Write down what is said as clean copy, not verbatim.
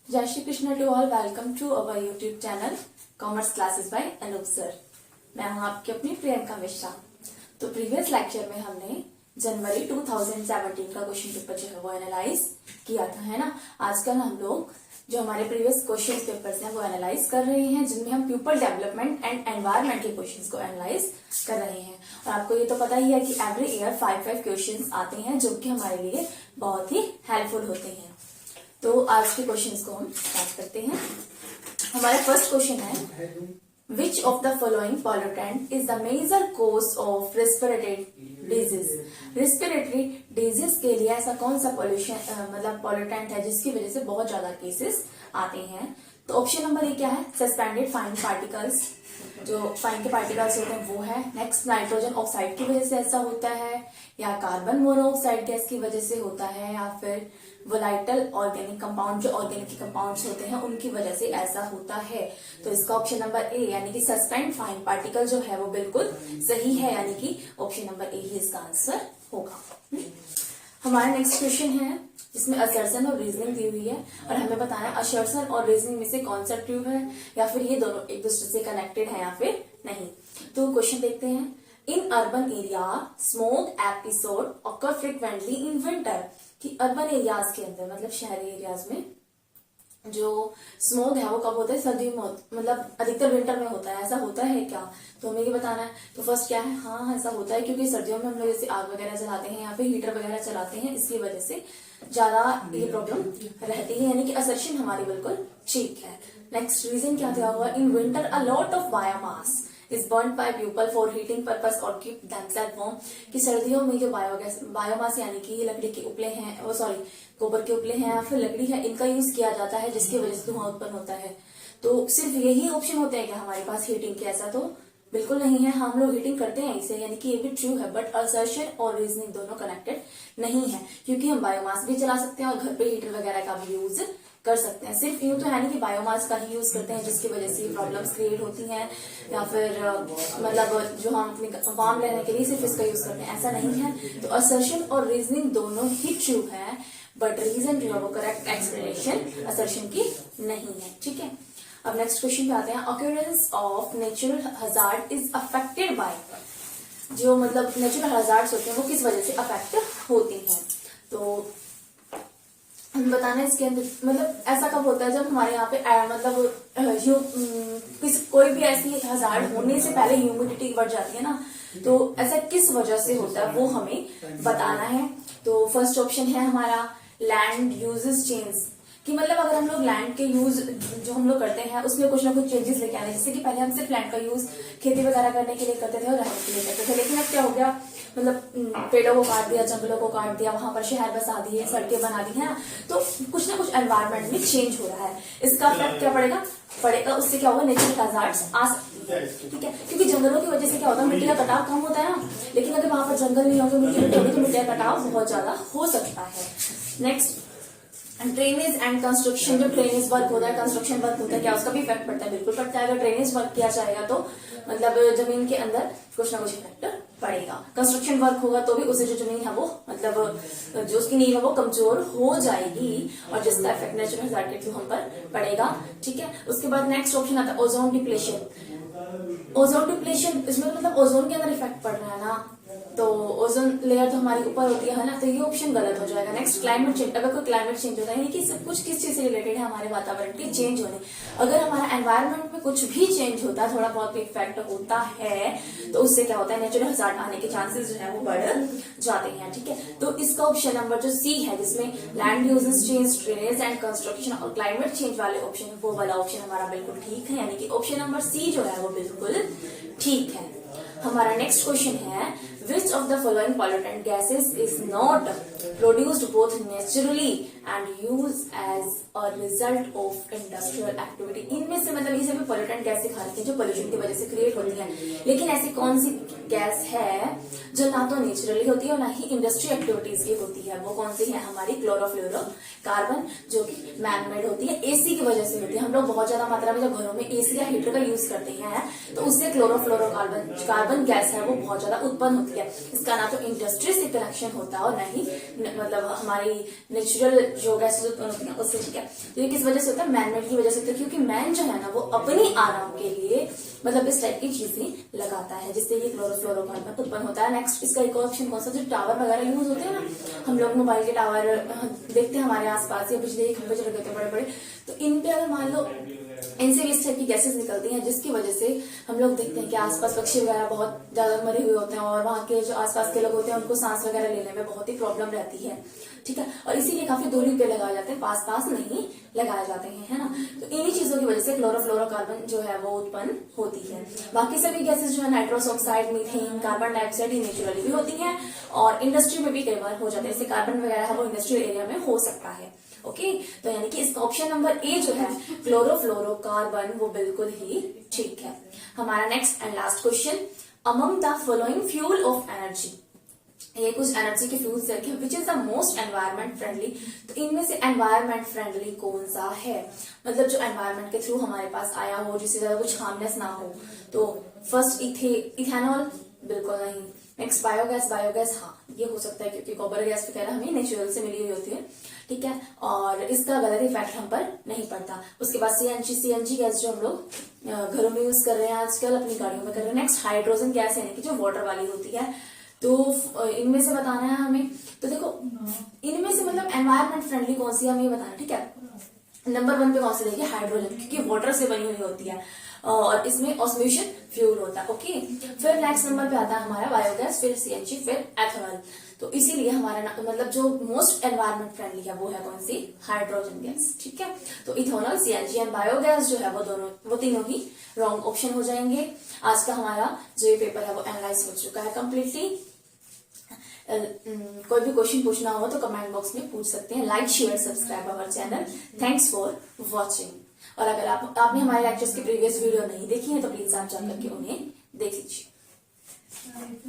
जय Shri Krishna to all. Welcome to our YouTube channel commerce classes by Anoop sir. मैं हूं आपकी अपनी प्रियंका मिश्रा। तो प्रीवियस लेक्चर में हमने जनवरी 2017 का क्वेश्चन पेपर जो है वो एनालाइज किया था, है ना। आजकल हम लोग जो हमारे प्रीवियस क्वेश्चन पेपर्स हैं वो एनालाइज कर रहे हैं, जिनमें हम पीपल डेवलपमेंट एंड एनवायरमेंट के क्वेश्चंस को एनालाइज कर रहे हैं। और आपको ये तो पता ही है कि एवरी ईयर 5 क्वेश्चंस आते हैं जो कि हमारे लिए बहुत ही हेल्पफुल होते हैं। तो आज के क्वेश्चंस को हम स्टार्ट करते हैं। हमारा फर्स्ट क्वेश्चन है, which of the following pollutant is the major cause of respiratory disease. Respiratory disease के लिए ऐसा कौन सा पॉल्यूशन मतलब पॉल्यूटेंट है जिसकी वजह से बहुत ज्यादा केसेस आते हैं। तो ऑप्शन नंबर ए क्या है, सस्पेंडेड फाइन पार्टिकल्स, जो फाइन के पार्टिकल्स होते हैं वो है। नेक्स्ट, नाइट्रोजन ऑक्साइड की वजह से ऐसा होता है, या कार्बन मोनोऑक्साइड गैस की वजह से होता है, या फिर वोलाइटल ऑर्गेनिक कंपाउंड, जो ऑर्गेनिक कंपाउंड्स होते हैं उनकी वजह से ऐसा होता है। तो इसका ऑप्शन नंबर ए यानी कि सस्पेंड फाइन पार्टिकल जो है वो बिल्कुल सही है, यानी कि ऑप्शन नंबर ए ही इसका आंसर होगा। हमारा नेक्स्ट क्वेश्चन है जिसमें असर्शन और रीजनिंग दी हुई है, और हमें बताना है असर्शन और रीजनिंग में से कौन सा ट्रू है, या फिर ये दोनों एक दूसरे से कनेक्टेड है या फिर नहीं। तो क्वेश्चन देखते हैं। In urban area smoke episode occur frequently in winter. कि अर्बन एरियाज के अंदर मतलब शहरी एरियाज में जो स्मोक है वो कब होता है, सर्दियों में मतलब अधिकतर विंटर में होता है। ऐसा होता है क्या, तो हमें ये बताना है। तो फर्स्ट क्या है, हाँ ऐसा होता है, क्योंकि सर्दियों में हम लोग जैसे आग वगैरह जलाते हैं या फिर हीटर वगैरह चलाते हैं, इसकी वजह से ज्यादा ये प्रॉब्लम रहती है, यानी कि असर्शन हमारी बिल्कुल ठीक है। नेक्स्ट रीजन क्या दिया हुआ, in winter a lot of biomass is burn by people for heating purpose और कीप देमसेल्फ वार्म। कि सर्दियों में जो बायोमास यानी कि लकड़ी के उपले हैं, वो सॉरी गोबर के उपले हैं या फिर लकड़ी है, इनका यूज किया जाता है जिसकी वजह से धुआं उत्पन्न होता है। तो सिर्फ यही ऑप्शन होते हैं क्या हमारे पास हीटिंग के, ऐसा तो बिल्कुल नहीं है। हम लोग हीटिंग करते हैं इसे, यानी कि ये भी ट्रू है, बट असर्शन और रीजनिंग दोनों कनेक्टेड नहीं है, क्योंकि हम बायोमास भी चला सकते हैं और घर पे हीटर वगैरह का भी यूज कर सकते हैं। सिर्फ यूं तो है नहीं कि बायोमास का ही यूज करते हैं जिसकी वजह से प्रॉब्लम्स क्रिएट होती हैं, या फिर मतलब जो हम अपने वार्म लेने के लिए सिर्फ इसका यूज करते हैं, ऐसा नहीं है। तो असर्शन और रीजनिंग दोनों ही ट्रू है, बट रीजन जो है वो करेक्ट एक्सप्लेनेशन असर्शन की नहीं है, ठीक है। अब नेक्स्ट क्वेश्चन पे आते हैं। Occurrence of natural hazard is affected by. जो मतलब नेचुरल हजार्ड्स होते हैं वो किस वजह से अफेक्ट होते हैं। तो हम बताना है इसके अंदर मतलब ऐसा कब होता है, जब हमारे यहाँ पे मतलब कोई भी ऐसी हजार्ड होने से पहले ह्यूमिडिटी बढ़ जाती है ना, तो ऐसा किस वजह से होता है वो हमें बताना है। तो फर्स्ट ऑप्शन है हमारा लैंड यूजेस चेंज। कि मतलब अगर हम लोग लैंड के यूज जो हम लोग करते हैं उसमें कुछ ना कुछ चेंजेस लेके आने, जैसे कि पहले हम सिर्फ लैंड का यूज खेती वगैरह करने के लिए करते थे और रहने के लिए करते थे, लेकिन अब क्या हो गया, मतलब पेड़ों को काट दिया, जंगलों को काट दिया, वहां पर शहर बसा दिए, सड़कें बना दी है ना, तो कुछ ना कुछ एनवायरमेंट में चेंज हो रहा है। इसका इफेक्ट क्या पड़ेगा, उससे क्या होगा, नेचुरल हैजार्ड्स आ सकती है, ठीक है। क्योंकि जंगलों की वजह से क्या होता है, मिट्टी का कटाव कम होता है ना, लेकिन अगर वहां पर जंगल नहीं होगा, मिट्टी होगी तो मिट्टी का कटाव बहुत ज्यादा हो सकता है। Next, drainage and construction. जो ड्रेनेज वर्क होता है, कंस्ट्रक्शन वर्क होता है, क्या उसका भी इफेक्ट पड़ता है, बिल्कुल पड़ता है। अगर ड्रेनेज वर्क किया जाएगा तो मतलब जमीन के अंदर कुछ ना कुछ इफेक्ट पड़ेगा। कंस्ट्रक्शन वर्क होगा तो भी उसे जो जमीन है वो मतलब जो उसकी नींव है वो कमजोर हो जाएगी, और जिसका इफेक्ट नेचुरल हैजार्ड के थ्रू हम पर पड़ेगा, ठीक है। उसके बाद नेक्स्ट ऑप्शन आता है ओजोन डिप्लेशन। ओजोन डिप्लेशन, इसमें मतलब ओजोन के अंदर इफेक्ट पड़ रहा है ना, तो ओजोन लेयर तो हमारी ऊपर होती है ना, तो ये ऑप्शन गलत हो जाएगा। Next, climate change. अगर कोई क्लाइमेट चेंज होता है, यानी कि सब कुछ किस चीज से रिलेटेड है, हमारे वातावरण के चेंज होने। अगर हमारा एनवायरमेंट में कुछ भी चेंज होता है, थोड़ा बहुत भी इफेक्ट होता है, तो उससे क्या होता है, नेचुरल हजार्ड आने के चांसेस जो है वो बढ़ जाते हैं, ठीक है। तो इसका ऑप्शन नंबर जो सी है, जिसमें land uses change, drainage and construction और क्लाइमेट चेंज वाले ऑप्शन, वो वाला ऑप्शन हमारा बिल्कुल ठीक है, यानी कि ऑप्शन नंबर सी जो है वो बिल्कुल ठीक है। हमारा नेक्स्ट क्वेश्चन है, which of the following pollutant gases is not produced both naturally and used as a result of industrial activity। इनमें से मतलब ये सभी pollutant गैस दिखा रखी है जो पोल्यूशन की वजह से क्रिएट होती है, लेकिन ऐसी कौन सी गैस है जो ना तो नेचुरली होती है और ना ही इंडस्ट्री एक्टिविटीज की होती है। वो कौन सी है, हमारी क्लोरोफ्लोरोकार्बन, जो कि मैनमेड होती है, एसी की वजह से होती है। हम लोग बहुत ज्यादा मात्रा में जब घरों में एसी या हीटर का यूज करते हैं तो उससे क्लोरोफ्लोरोकार्बन गैस है वो बहुत ज्यादा उत्पन्न होती है। ठीक है। इसका ना तो इंडस्ट्री से कनेक्शन होता है और ना ही मतलब हमारी नेचुरल जो गैसेज उत्पन्न होती है उससे, ठीक है। तो ये किस वजह से होता है? मैनमेड की वजह से होता है, क्योंकि मैन जो है ना वो अपनी आराम के लिए मतलब इस टाइप की चीजें लगाता है जिससे ये क्लोरोफ्लोरोकार्बन उत्पन्न होता है। नेक्स्ट इसका एक ऑप्शन कौन सा, जो टावर वगैरह यूज होते हैं ना, हम लोग मोबाइल के टावर देखते हैं हमारे आसपास या बिजली के खंभे जो लगे होते हैं बड़े बड़े, तो इन पे अगर मान लो इनसे भी इस टाइप की गैसेस निकलती हैं जिसकी वजह से हम लोग देखते हैं कि आसपास पक्षी वगैरह बहुत ज्यादा मरे हुए होते हैं और वहाँ के जो आसपास के लोग होते हैं उनको सांस वगैरह लेने में बहुत ही प्रॉब्लम रहती है, ठीक है। और इसीलिए काफी दूरी पे लगाए जाते हैं, पास पास नहीं लगाए जाते हैं, है ना। तो इन्हीं चीजों की वजह से क्लोरोफ्लोरोकार्बन जो है वो उत्पन्न होती है। बाकी सभी गैसेस जो है nitrous oxide, methane, carbon dioxide naturally भी होती है और इंडस्ट्री में भी कई बार हो जाते हैं, जैसे कार्बन वगैरह है वो इंडस्ट्रियल एरिया में हो सकता है। ओके, तो यानी कि इसका ऑप्शन नंबर ए जो है क्लोरोफ्लोरोकार्बन वो बिल्कुल ही ठीक है। हमारा next and last question, among the following fuel of energy, ये कुछ एनर्जी के फ्यूल्स रखे which is the most environment friendly, तो इनमें से एनवायरमेंट फ्रेंडली कौन सा है, मतलब जो एनवायरमेंट के थ्रू हमारे पास आया हो जिससे ज्यादा कुछ हार्मलेस ना हो। तो फर्स्ट इथेनॉल, बिल्कुल नहीं। नेक्स्ट बायोगैस, बायोगैस हाँ ये हो सकता है क्योंकि गोबर गैस वगैरह हमें नेचुरल से मिली हुई होती है, ठीक है, और इसका गलत इफेक्ट हम पर नहीं पड़ता। उसके बाद सीएनजी गैस जो हम लोग घरों में यूज कर रहे हैं आजकल, अपनी गाड़ियों में कर रहे हैं। नेक्स्ट हाइड्रोजन गैस यानी कि जो वाटर वाली होती है, तो इनमें से बताना है हमें। तो देखो इनमें से मतलब एनवायरमेंट फ्रेंडली कौन सी है हमें ये बताना, ठीक है। नंबर 1 पे कौन सी देखिए, हाइड्रोजन, क्योंकि वाटर से बनी हुई होती है और इसमें ऑस्मोशन फ्यूल होता है, ओके। फिर नेक्स्ट नंबर पे आता है हमारा बायोगैस, फिर सीएनजी, फिर एथेनॉल। तो इसीलिए हमारा मतलब जो मोस्ट एनवायरमेंट फ्रेंडली है वो है कौन सी, हाइड्रोजन गैस, ठीक है। तो इथेनॉल, सीएनजी एंड बायोगैस जो है वो तीनों ही रॉन्ग ऑप्शन हो जाएंगे। आज का हमारा जो ये पेपर है वो एनालाइज हो चुका है कम्प्लीटली। कोई भी क्वेश्चन पूछना हो तो कमेंट बॉक्स में पूछ सकते हैं। Like share subscribe our channel. Thanks for watching. और अगर आपने हमारे लेक्चर्स की प्रीवियस वीडियो नहीं देखी है तो प्लीज आप जाकर के उन्हें देख लीजिए।